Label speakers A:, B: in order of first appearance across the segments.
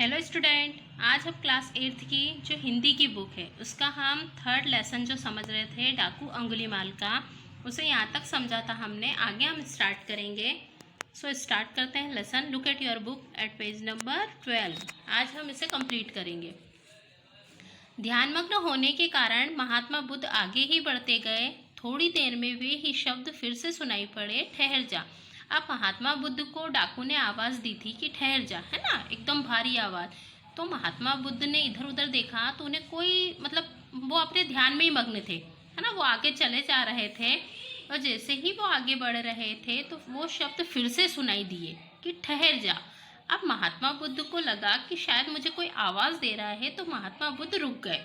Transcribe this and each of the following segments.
A: Hello student, आज हम class 8th की जो हिंदी की बुक है उसका हम थर्ड लेसन जो समझ रहे थे डाकू अंगुलीमाल का, उसे यहाँ तक समझा था हमने। आगे हम स्टार्ट करेंगे। सो स्टार्ट करते हैं lesson. Look at your book at page number 12। आज हम इसे कंप्लीट करेंगे। ध्यानमग्न होने के कारण महात्मा बुद्ध आगे ही बढ़ते गए। थोड़ी देर में वे ही शब्द फिर से सुनाई पड़े, ठहर जा। अब महात्मा बुद्ध को डाकू ने आवाज़ दी थी कि ठहर जा, है ना, एकदम भारी आवाज़। तो महात्मा बुद्ध ने इधर उधर देखा तो उन्हें कोई वो अपने ध्यान में ही मग्न थे, है ना। वो आगे चले जा रहे थे और जैसे ही वो आगे बढ़ रहे थे तो वो शब्द फिर से सुनाई दिए कि ठहर जा। अब महात्मा बुद्ध को लगा कि शायद मुझे कोई आवाज़ दे रहा है, तो महात्मा बुद्ध रुक गए।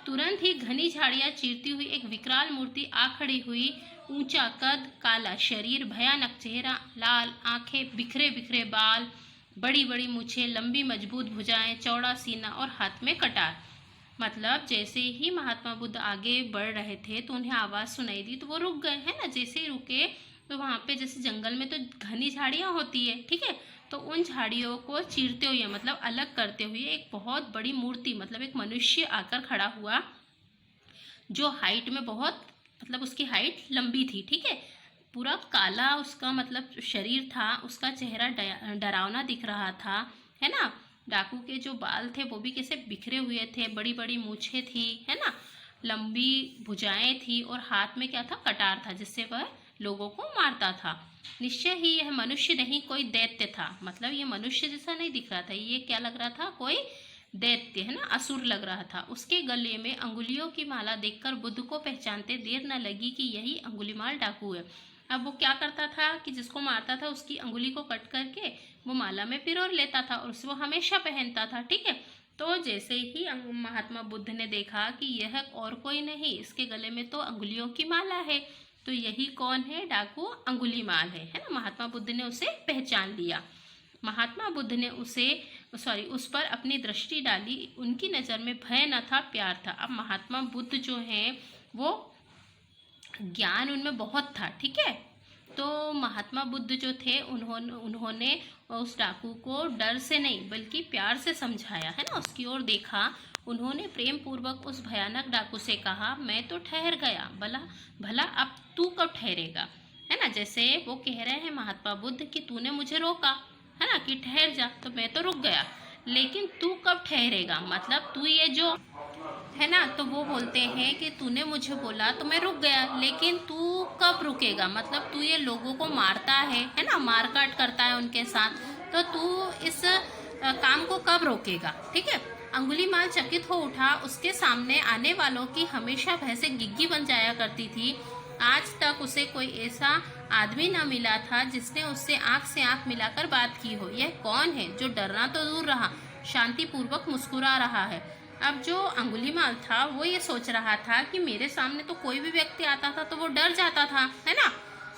A: तुरंत ही घनी झाड़ियाँ चीरती हुई एक विकराल मूर्ति आ खड़ी हुई। ऊंचा कद, काला शरीर, भयानक चेहरा, लाल आंखें, बिखरे बिखरे बाल, बड़ी बड़ी मूछें, लंबी मजबूत भुजाएं, चौड़ा सीना और हाथ में कटार। मतलब जैसे ही महात्मा बुद्ध आगे बढ़ रहे थे तो उन्हें आवाज़ सुनाई दी तो वो रुक गए, है ना। जैसे ही रुके तो वहाँ पे जैसे जंगल में तो घनी झाड़ियाँ होती है, ठीक है, तो उन झाड़ियों को चीरते हुए मतलब अलग करते हुए एक बहुत बड़ी मूर्ति, मतलब एक मनुष्य आकर खड़ा हुआ, जो हाइट में बहुत उसकी हाइट लंबी थी, ठीक है। पूरा काला उसका शरीर था, उसका चेहरा डरावना दिख रहा था, है ना। डाकू के जो बाल थे वो भी कैसे बिखरे हुए थे, बड़ी बड़ी मूछें थी, है ना, लंबी भुजाएं थी और हाथ में क्या था, कटार था, जिससे वह लोगों को मारता था। निश्चय ही यह मनुष्य नहीं, कोई दैत्य था। मतलब ये मनुष्य जैसा नहीं दिख रहा था, ये क्या लग रहा था, कोई दैत्य, है ना, असुर लग रहा था। उसके गले में अंगुलियों की माला देखकर बुद्ध को पहचानते देर न लगी कि यही अंगुलीमाल डाकू है। अब वो क्या करता था कि जिसको मारता था उसकी अंगुली को कट करके वो माला में पिरोर लेता था और उसे वो हमेशा पहनता था, ठीक है। तो जैसे ही महात्मा बुद्ध ने देखा कि यह और कोई नहीं, इसके गले में तो अंगुलियों की माला है, तो यही कौन है, डाकू अंगुलीमाल है ना। महात्मा बुद्ध ने उसे पहचान लिया। महात्मा बुद्ध ने उस पर अपनी दृष्टि डाली। उनकी नज़र में भय न था, प्यार था। अब महात्मा बुद्ध जो हैं वो ज्ञान उनमें बहुत था, ठीक है। तो महात्मा बुद्ध जो थे उन्होंने उस डाकू को डर से नहीं बल्कि प्यार से समझाया, है ना, उसकी ओर देखा। उन्होंने प्रेम पूर्वक उस भयानक डाकू से कहा, मैं तो ठहर गया, भला अब तू कब ठहरेगा, है ना। जैसे वो कह रहे हैं महात्मा बुद्ध कि तूने मुझे रोका, है ना, कि ठहर जा, तो मैं तो रुक गया, लेकिन तू कब ठहरेगा, मतलब तू ये जो है ना। तो वो बोलते हैं कि तूने मुझे बोला तो मैं रुक गया, लेकिन तू कब रुकेगा, मतलब तू ये लोगों को मारता है ना, मारकाट करता है उनके साथ, तो तू इस काम को कब रोकेगा, ठीक है। अंगुलीमाल चकित हो उठा। उसके सामने आने वालों की हमेशा भैंसे गिग्गी बन जाया करती थी। आज तक उसे कोई ऐसा आदमी न मिला था जिसने उससे आंख से आंख मिलाकर बात की हो। यह कौन है जो डरना तो दूर रहा, शांतिपूर्वक मुस्कुरा रहा है। अब जो अंगुलीमाल था वो ये सोच रहा था कि मेरे सामने तो कोई भी व्यक्ति आता था तो वो डर जाता था, है ना,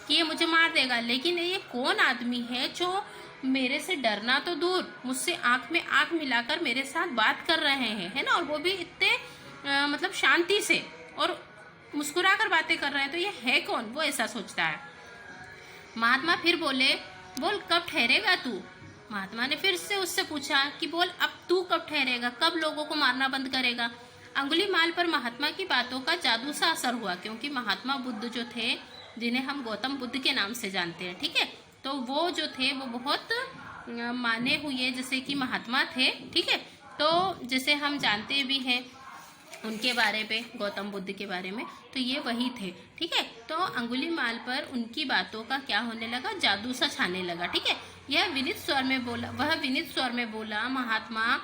A: कि ये मुझे मार देगा, लेकिन ये कौन आदमी है जो मेरे से डरना तो दूर, मुझसे आंख में आंख मिलाकर मेरे साथ बात कर रहे हैं, है ना, और वो भी इतने शांति से और मुस्कुरा कर बातें कर रहे हैं, तो ये है कौन, वो ऐसा सोचता है। महात्मा फिर बोले, बोल कब ठहरेगा तू। महात्मा ने फिर से उससे पूछा कि बोल अब तू कब ठहरेगा, कब लोगों को मारना बंद करेगा। अंगुलीमाल पर महात्मा की बातों का जादू सा असर हुआ, क्योंकि महात्मा बुद्ध जो थे, जिन्हें हम गौतम बुद्ध के नाम से जानते हैं, ठीक है, तो वो जो थे वो बहुत माने हुए जैसे कि महात्मा थे, ठीक है। तो जैसे हम जानते भी हैं उनके बारे में, गौतम बुद्ध के बारे में, तो ये वही थे, ठीक है। तो अंगुलीमाल पर उनकी बातों का क्या होने लगा, जादू सा छाने लगा, ठीक है। वह विनीत स्वर में बोला, महात्मा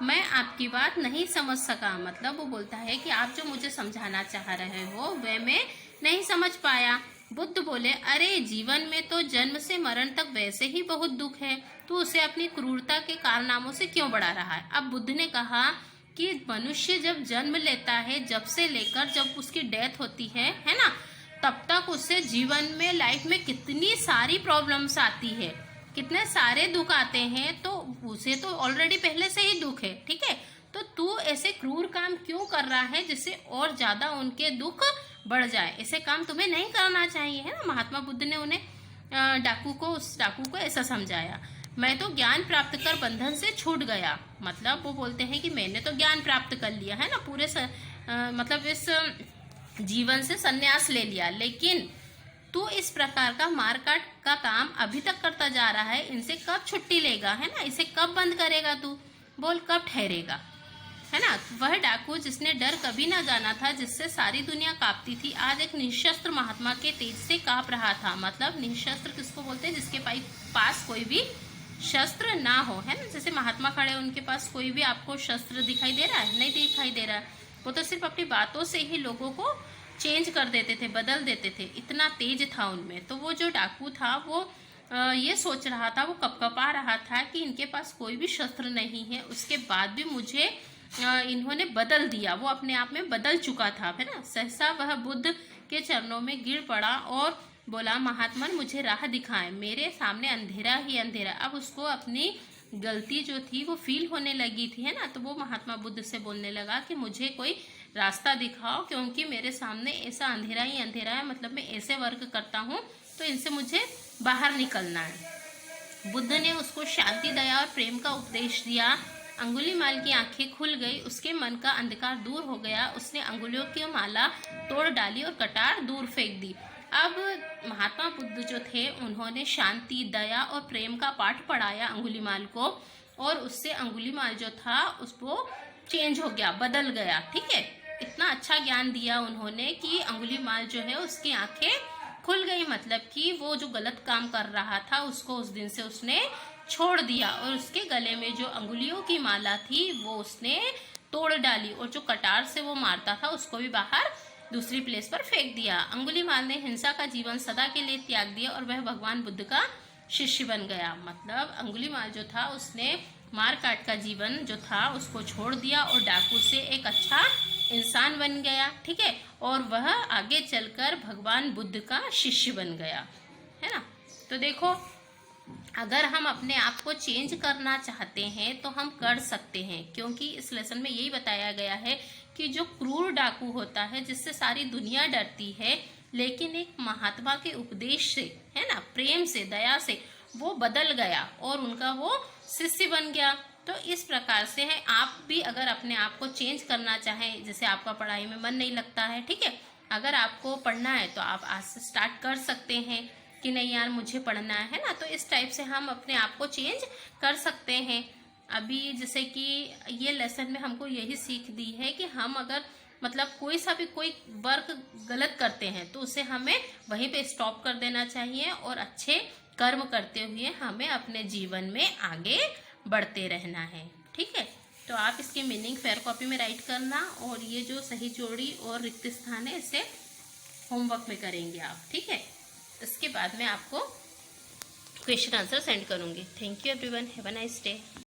A: मैं आपकी बात नहीं समझ सका। मतलब वो बोलता है कि आप जो मुझे समझाना चाह रहे हो वह मैं नहीं समझ पाया। बुद्ध बोले, अरे जीवन में तो जन्म से मरण तक वैसे ही बहुत दुख है, तो उसे अपनी क्रूरता के कारनामों से क्यों बढ़ा रहा है। अब बुद्ध ने कहा कि मनुष्य जब जन्म लेता है, जब से लेकर जब उसकी डेथ होती है ना, तब तक उसे जीवन में, लाइफ में कितनी सारी प्रॉब्लम्स आती है, कितने सारे दुख आते हैं, तो उसे तो ऑलरेडी पहले से ही दुख है, ठीक है। तो तू ऐसे क्रूर काम क्यों कर रहा है जिससे और ज्यादा उनके दुख बढ़ जाए, ऐसे काम तुम्हें नहीं करना चाहिए, है ना। महात्मा बुद्ध ने उस डाकू को ऐसा समझाया। मैं तो ज्ञान प्राप्त कर बंधन से छूट गया। मतलब वो बोलते हैं कि मैंने तो ज्ञान प्राप्त कर लिया है ना, पूरे मतलब इस जीवन से संन्यास ले लिया, लेकिन तू इस प्रकार का मारकाट का काम अभी तक करता जा रहा है, इनसे कब छुट्टी लेगा, है ना, इसे कब बंद करेगा तू, बोल कब ठहरेगा, है ना। वह डाकू जिसने डर कभी ना जाना था, जिससे सारी दुनिया कांपती थी, आज एक निशस्त्र महात्मा के तेज से कांप रहा था। मतलब निशस्त्र किसको बोलते हैं, जिसके पास कोई भी शस्त्र ना हो, है ना। जैसे महात्मा खड़े, उनके पास कोई भी आपको शस्त्र दिखाई दे रहा है, नहीं दिखाई दे रहा है, वो तो सिर्फ अपनी बातों से ही लोगों को चेंज कर देते थे, बदल देते थे, इतना तेज था उनमें। तो वो जो डाकू था वो ये सोच रहा था, वो कपकपा रहा था कि इनके पास कोई भी शस्त्र नहीं है, उसके बाद भी मुझे इन्होंने बदल दिया। वो अपने आप में बदल चुका था, है ना। सहसा वह बुद्ध के चरणों में गिर पड़ा और बोला, महात्मन मुझे राह दिखाएं, मेरे सामने अंधेरा ही अंधेरा। अब उसको अपनी गलती जो थी वो फील होने लगी थी, है ना। तो वो महात्मा बुद्ध से बोलने लगा कि मुझे कोई रास्ता दिखाओ, क्योंकि मेरे सामने ऐसा अंधेरा ही अंधेरा है, मतलब मैं ऐसे वर्क करता हूँ तो इनसे मुझे बाहर निकलना है। बुद्ध ने उसको शांति, दया और प्रेम का उपदेश दिया। अंगुलीमाल की आंखें खुल गई, उसके मन का अंधकार दूर हो गया, उसने अंगुलियों की माला तोड़ डाली और कटार दूर फेंक दी। अब महात्मा बुद्ध जो थे उन्होंने शांति, दया और प्रेम का पाठ पढ़ाया अंगुलीमाल को, और उससे अंगुलीमाल जो था उसको चेंज हो गया, बदल गया, ठीक है। इतना अच्छा ज्ञान दिया उन्होंने कि अंगुलीमाल जो है उसकी आंखें खुल गई, मतलब कि वो जो गलत काम कर रहा था उसको उस दिन से उसने छोड़ दिया, और उसके गले में जो अंगुलियों की माला थी वो उसने तोड़ डाली, और जो कटार से वो मारता था उसको भी बाहर दूसरी प्लेस पर फेंक दिया। अंगुलीमाल ने हिंसा का जीवन सदा के लिए त्याग दिया और वह भगवान बुद्ध का शिष्य बन गया। मतलब अंगुलीमाल जो था उसने मार काट का जीवन जो था उसको छोड़ दिया और डाकू से एक अच्छा इंसान बन गया, ठीक है। और वह आगे चलकर भगवान बुद्ध का शिष्य बन गया, है ना। तो देखो, अगर हम अपने आप को चेंज करना चाहते हैं तो हम कर सकते हैं, क्योंकि इस लेसन में यही बताया गया है कि जो क्रूर डाकू होता है, जिससे सारी दुनिया डरती है, लेकिन एक महात्मा के उपदेश से, है ना, प्रेम से, दया से वो बदल गया और उनका वो शिष्य बन गया। तो इस प्रकार से है, आप भी अगर अपने आप को चेंज करना चाहें, जैसे आपका पढ़ाई में मन नहीं लगता है, ठीक है, अगर आपको पढ़ना है तो आप आज से स्टार्ट कर सकते हैं कि नहीं यार मुझे पढ़ना है ना। तो इस टाइप से हम अपने आप को चेंज कर सकते हैं। अभी जैसे कि ये लेसन में हमको यही सीख दी है कि हम अगर मतलब कोई वर्क गलत करते हैं तो उसे हमें वहीं पे स्टॉप कर देना चाहिए, और अच्छे कर्म करते हुए हमें अपने जीवन में आगे बढ़ते रहना है, ठीक है। तो आप इसकी मीनिंग फेयर कॉपी में राइट करना, और ये जो सही जोड़ी और रिक्त स्थान है इसे होमवर्क में करेंगे आप, ठीक है। इसके बाद में आपको क्वेश्चन आंसर सेंड करूंगी। Thank you everyone, have a nice day.